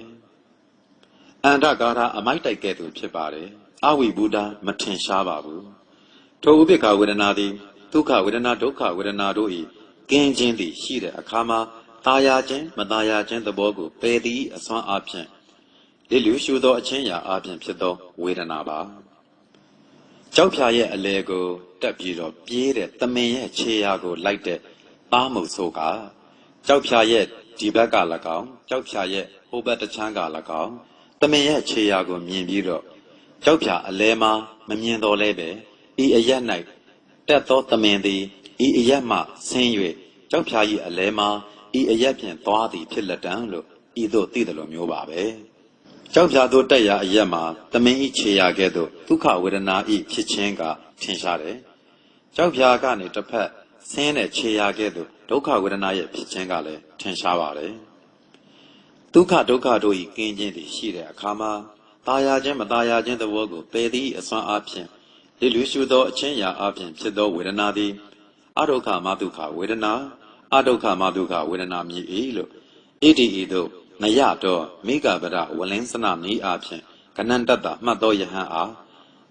အန္တကာရအမိုက်တိုက်ကဲ့သို့ဖြစ်ပါတယ်အဝိဘုဒ္ဓမထင်ရှားပါဘူးထိုဥပိ္ပခာဝေဒနာသည်ဒုက္ခဝေဒနာဒုက္ခဝေဒနာတို့၏ကင်းခြင်းသည်ရှိတဲ့အခါမှာตายာခြင်းမตายာခြင်းသဘောကိုပယ်သည်အစွမ်းအဖြင့်လေလူရှုသောအချင်းရာအဖြင့်ဖြစ်သောဝေဒနာပါကြောက်ဖြာရဲ့အလေကိုတက်ပြီးတော့ပြေးတဲ့သမင်ရဲ့ခြေရာကိုလိုက်တဲ့သားမုတ်ဆိုးကကြောက်ဖြာရဲ့ဒီဘက်က၎င်းကြောက်ဖြာရဲ့ဟိုဘက်တစ်ချမ်းက၎င်းသမင်ရဲ့ခြေရာကိုမြင်ပြီးတော့ကြောက်ဖြာအလဲမှာမမြင်တော်လဲပဲဤအရက်၌တက်သောသမင်သည်ဤအရက်မှဆင်း၍ကြောက်ဖြာ၏အလဲမှာဤအရက်ဖြင့်သွားသည်ဖြစ်လက်တံလို့ဤသို့သိတယ်လို့မျိုးပါပဲကြောက်ဖြာသို့တက်ရာအရက်မှာသမင်ဤခြေရာကဲ့သို့ဒုက္ခဝေဒနာဤဖြစ်ခြင်းကထင်ရှားတယ်ကြောက်ဖြာကနေတစ်ဖက်ဆင်းတဲ့ခြေရာကဲ့သို့ဒုက္ခဝေဒနာရဲ့ဖြစ်ခြင်းကလည်းထင်ရှားပါတယ်ဒုက္ခဒုက္ခတို့ဤကင်းခြင်းသည်ရှိတဲ့အခါမှာตายာခြင်းမตายာခြင်းသဘောကိုပယ်သည်အစွမ်းအဖြင့်လေလူရှုသောအချင်းရာအဖြင့်ဖြစ်သောဝေဒနာသည်အဒုက္ခမဒုက္ခဝေဒနာအဒုက္ခမဒုက္ခဝေဒနာမြည်၏လို့ဣတိဤသို့နယတော့မိဂဗရဝလင်းစနမီအဖြင့် Kanandata Mato Yahan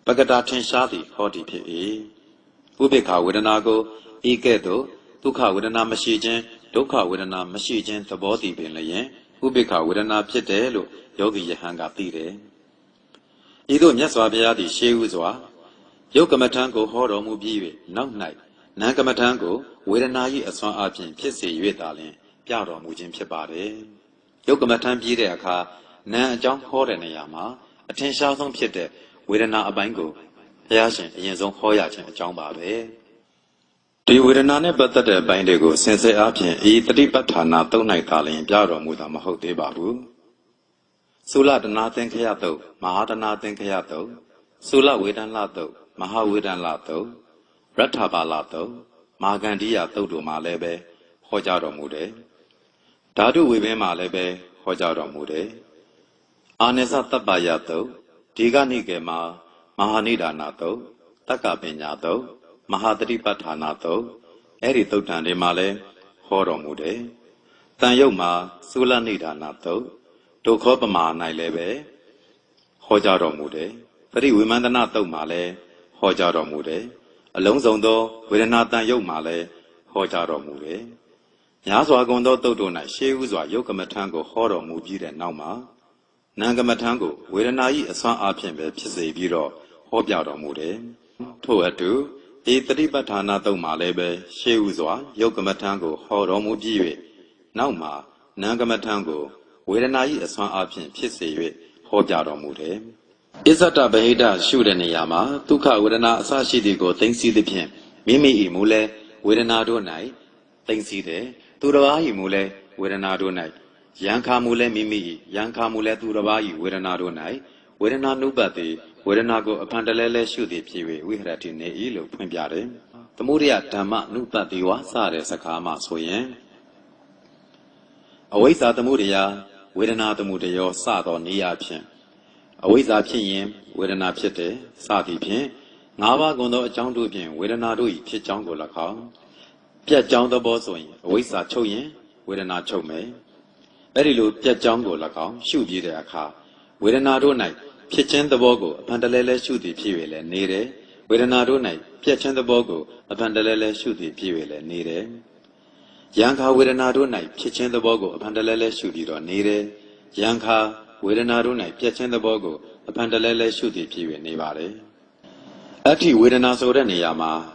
Bagadatin Shadi Hoti P. Ubika with an ago, Egedo, Duka with an Amashijin, Doka with an Amashijin, the body being layin, Ubika with an Apjetelo, Yogi Yahanga Tire. Ido Nyaswabiadi Shewuzwa, Yokamatango Horo Mubi, no night, Nankamatango, with an eye as one arpin, Pissy Yedalin, Piaro Mujin Pibare. Yokamatan Pideaka, Nan John Horenayama, a 10,000 Pite, with an Abango, Yashin, Yenzon Hoyachin, John Babe. Do you with an but the Bandigo, since they appear, eat the Patana, don't night darling, Piaro Mudamahote Babu. Sula the Nathan Kayato, Mahata Nathan Kayato, Sula with an lato, Maha with an lato, Rataba lato, Magandia Todo Malebe, Hojaro Mude. Dadu with Malebe, Hojaro Mude. Anesa Tabayato, Tiga Nigema, Mahanida Nato, Taka Penato, Mahadri Patanato, Erito Tande Male, Horo Mude. Tanyoma, Sula Nida Nato. Dokopama Nailebe, Hojaro Mude, 3 women the Nato Male, Hojaro Mude, Alonso do, with a Nata Yo Male, Hojaro Mude. Yaswagondo Dodona, she was a Yokamatango, Horo Mubi and Nauma, Nangamatango, with an eye a son option, Pisse Biro, Hojaro Mude, Toatu, E 3 Batana do Malebe, she was a Yokamatango, Horo Mubi, Nauma, Nangamatango. With an eye as one option, Pisse, Hojaro Mude. Isata Bahida, Shudan Yama, Tuka with an Asashi de go, thanks see the pin. Mimi Mule, with an ado night, thanks see there. Turavai Mule, with an ado night. Yanka Mule Mimi, Yanka Mule Turavai, with an ado night. With an anubati, with an ago upon the lele shoot the piwe, we had in the ilo, Pimpiare. The Muria Tama, Nupati was Sare Sakama, Soyen. Away at the Muria. With another Mudeo, Sat or Niapin. Always Apin, with an Apchete, Sati Pin, Nava Gondo Jangdupin, with another Pijango Lacao. Piat Jang the Bosoin, always at Choyin, with an Achome. Very low Piat Jango Lacao, should be their car. With another night, Piachin the Bogo, Pandalele shoot the Piwele, Nere. With another night, Piachin the Bogo, a Pandalele shoot the Piwele, Nere. Yanka with another night, Pitchin the Bogo, upon the Lele Shudi or Nere. Yanka with another night, Pitchin the Bogo, upon the Lele Shudi Piwi Nevare. Ati with an Asodaniama.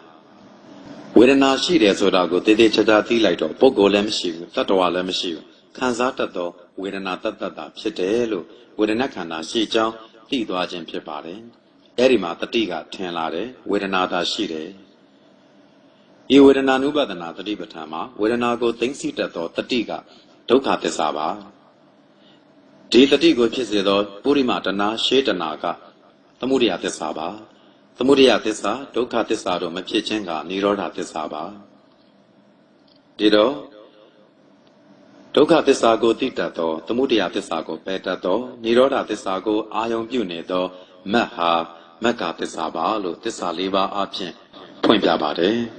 With an Ashide Sodago, Dede Chadati Light of Bogo Lemshiu, Tatoa Lemshiu, Kanzatato, with an Atata, Pitelo, with an Akana, Shijao, Tidoajan Pipare. Erima Tatiga, Tenlare, with another Shide. You with an anuba than the Ribatama, with an ago thinks it at Tatiga, Doka Tesaba. Di Tatigo Chisido, Purimatana, Shetanaga, the Muria Tesaba, the Muria Tesa, Doka Tesado, Mepichenga, Niroda Tesaba. Dido Doka Tesago Dictato, the Muria Tesago Petato, Niroda Tesago, Ion Bunedo, Meha, Meka Tesaba, Lu Tesaliva Apin, Point Yabade.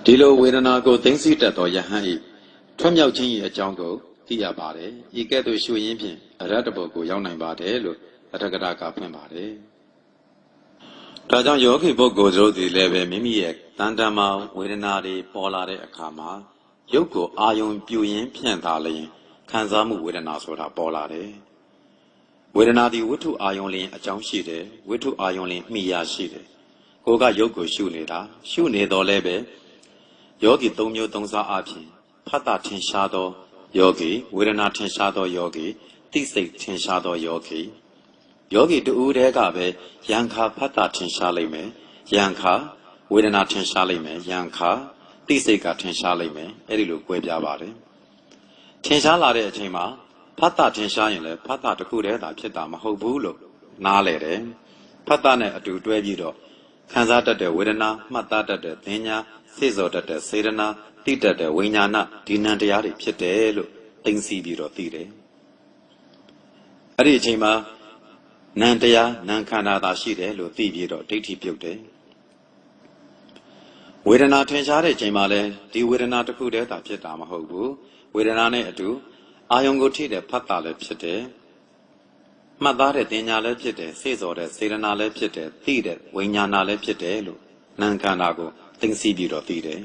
Dilo with an ago thinks it at Yahan. From Yauchin a jungle, Tia Bade, you get to show Yimpin, a ratabogo Yonan Bade, look at a Gadaka Pembade. Tajan Yogi Bogo drove the leve Mimiek, Tandama, with an ade, Polare Akama, Yoko, Ayon, Puyin, Piantali, Kanzamu with an asota Polare. With an adi, Wutu Ayonlin, a jump sheet, Wutu Ayonlin, Mia sheet. Goga Yoko Shunida, Shunido lebe. Yogi Domyo Dongza Api, Pata Tinshado, Yogi, Wirana Tinshado Yogi, Tisik Tinshado Yogi. Yogi to Udegabe, Yanka Pata Tinshalime, Yanka, Wirana Tinshalime, Yanka, Tisika Tinshalime, Erilu Quebjabare. Tinshalare Tima, Pata Tinshaile, Pata to Kudeta Pitama Hobulo, Nalere, Patane atu Dwebido, Kanzata de Wirana, Matata de Tenya. Sizo that the Sedana, Tita de Winyana, Dinandiari Pietelo, Tinsi Biro Tire. Arichima, Nandaya, Nankana Shide, Lo Tibiro, Titi Pute. With an attention, Jemale, D with an article that Pietama Hobu, with an ane adu, Ayongo Tide Patale Piete, မှတ်သားတဲ့တင်ညာလည်းဖြစ်တယ်စေစော်တဲ့စေရနာလည်းဖြစ်တယ်သိတဲ့ဝိညာဏလည်းဖြစ်တယ်လို့နာမ်ခန္ဓာကိုသိသိပြီးတော့သိတယ်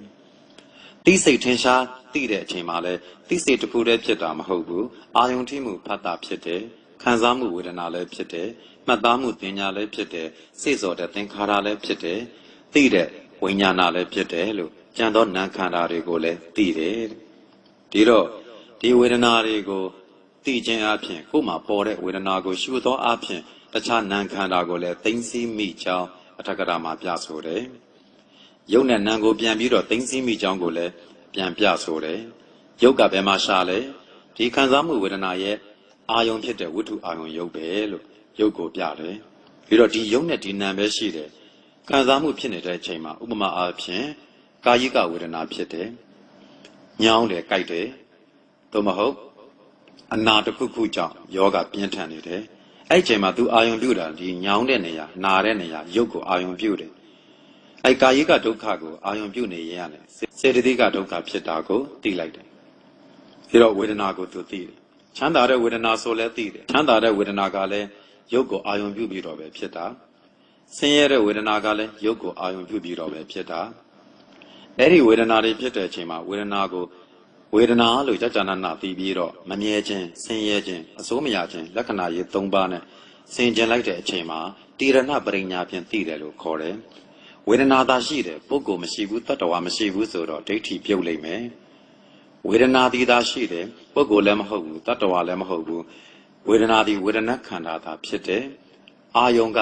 သိစိတ်ထင်ရှားသိတဲ့အချိန်မှာလည်းသိစိတ်တစ်ခုတည်းဖြစ်တာမဟုတ်ဘူးအာယုံထိမှုဖတ်တာဖြစ်တယ်ခံစားမှုဝေဒနာလည်းဖြစ်တယ်မှတ်သားမှုတင်ညာလည်းဖြစ်တယ်စေစော်တဲ့သင်္ခါရလည်းဖြစ်တယ်သိတဲ့ဝိညာဏလည်းဖြစ်တယ်လို့ကြံသောနာမ်ခန္ဓာတွေကိုလည်းသိတယ်ဒီတော့ဒီဝေဒနာတွေကိုသိခြင်းအပြင်ကိုယ်မှာပေါ်တဲ့ဝေဒနာကိုရှုသောအပြင်တခြားနာမ်ခန္ဓာကိုလည်းသိသိမိကြောင်းအထက်ကရာမှာပြဆိုတယ်ရုပ်နဲ့နာမ်ကိုပြန်ပြီးတော့သိသိမိကြောင်းကိုလည်းပြန်ပြဆိုတယ်ရုပ်ကဘယ်မှာရှာလဲဒီခံစားမှုဝေဒနာရဲ့အာယုံဖြစ်တဲ့ဝိတုအာယုံရုပ်ပဲလို့ရုပ်ကိုပြတယ်ပြီးတော့ဒီရုပ်နဲ့ဒီနာမ်ပဲရှိတယ်ခံစားမှုဖြစ်နေတဲ့အချိန်မှာဥပမာအားဖြင့်ကာယိကဝေဒနာဖြစ်တယ်ညောင်းတယ်ကြိုက်တယ်သို့မဟုတ်အနာတစ်ခုခုကြောင့်ယောဂပြင်းထန်နေတယ်အဲ့ချိန်မှာ तू အာယုံပြုတာဒီညောင်းတဲ့နေရာနာတဲ့နေရာရုပ်ကိုအာယုံပြုတယ်အဲ့ကာယိကဒုက္ခကိုအာယုံပြုနေရင်ရတယ်စေတသိက်ကဒုက္ခဖြစ်တာကိုသိလိုက်တယ်ပြီးတော့ဝေဒနာကို तू သိတယ်ချမ်းသာတဲ့ဝေဒနာဆိုလည်းသိတယ်ချမ်းသာတဲ့ဝေဒနာကလည်းရုပ်ကိုအာယုံပြုပြီးတော့ပဲဖြစ်တာဆင်းရဲတဲ့ဝေဒနာကလည်းရုပ်ကိုအာယုံပြုပြီးတော့ပဲဖြစ်တာအဲ့ဒီဝေဒနာတွေဖြစ်တဲ့အချိန်မှာဝေဒနာကိုဝေဒနာလို့ကြာကြာနာနာသိပြီးတော့မမြဲခြင်းဆင်းရဲခြင်းအစိုးမရခြင်းလက္ခဏာရေး၃ပါးနဲ့ဆင်ခြင်လိုက်တဲ့အချိန်မှာတိရဏပရိညာဖြင့်သိတယ်လို့ခေါ်တယ်ဝေဒနာသာရှိတယ်ပုဂ္ဂိုလ်မရှိဘူးတတ္တဝါမရှိဘူးဆိုတော့ဒိဋ္ဌိပြုတ်လိမ့်မယ်ဝေဒနာသည်သာရှိတယ်ပုဂ္ဂိုလ်လည်းမဟုတ်ဘူးတတ္တဝါလည်းမဟုတ်ဘူးဝေဒနာသည်ဝေဒနာခန္ဓာသာဖြစ်တယ်အာယုံက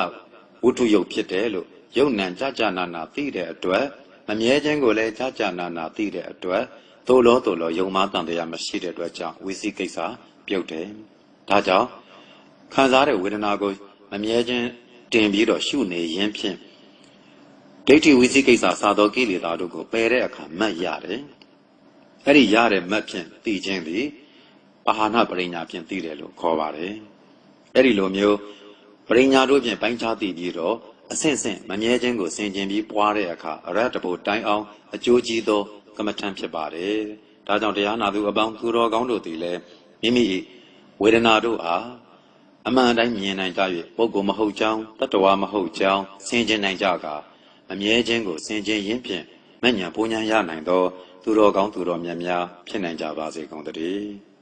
ဝတ္ထုယုတ်ဖြစ်တယ်လို့ယုံနံကြာကြာနာနာသိတဲ့အတွက်မမြဲခြင်းကိုလည်းကြာကြာနာနာသိတဲ့အတွက်သို့လောယုံမှတန်တရားမရှိတဲ့အတွက်ကြောင့်ဝိသိကိစ္စပြုတ်တယ်ဒါကြောင့်ခံစားတဲ့ဝေဒနာကိုမမြဲခြင်းတင်ပြီးတော့ရှုနေရင်ဖြင့်ဒိဋ္ဌိဝိသိကိစ္စစာသောကိလေသာတို့ကိုပယ်တဲ့အခါမှတ်ရတယ်အဲ့ဒီရတဲ့မှတ်ဖြင့်သိခြင်းသည်ပဟာနာပရိညာဖြင့်သိတယ်လို့ခေါ်ပါတယ်အဲ့ဒီလိုမျိုးပရိညာတို့ဖြင့်ပိုင်းခြားသိပြီးတော့အဆင့်ဆင့်မမြဲခြင်းကိုဆင်ခြင်ပြီးပွားတဲ့အခါအရဟတဘုတိုင်အောင်အကျိုးကြီးသောကမ္မထံဖြစ်ပါတယ်ဒါကြောင့်တရားနာသူအပေါင်းသူတော်ကောင်းတို့သည်လည်းမိမိဝေဒနာတို့အားအမှန်တိုင်းမြင်နိုင်ကြ၍ပုဂ္ဂိုလ်မဟုတ်ကြောင်းတတ္တဝါမဟုတ်ကြောင်းဆင်ခြင်နိုင်ကြကာမမြဲခြင်းကိုဆင်ခြင်ရင်းဖြင့်မဉ္ဇဉ်ပူဉ္ဇဉ်ရနိုင်သောသူတော်ကောင်းသူတော်မြတ်များဖြစ်နိုင်ကြပါစေကုန်သတည်း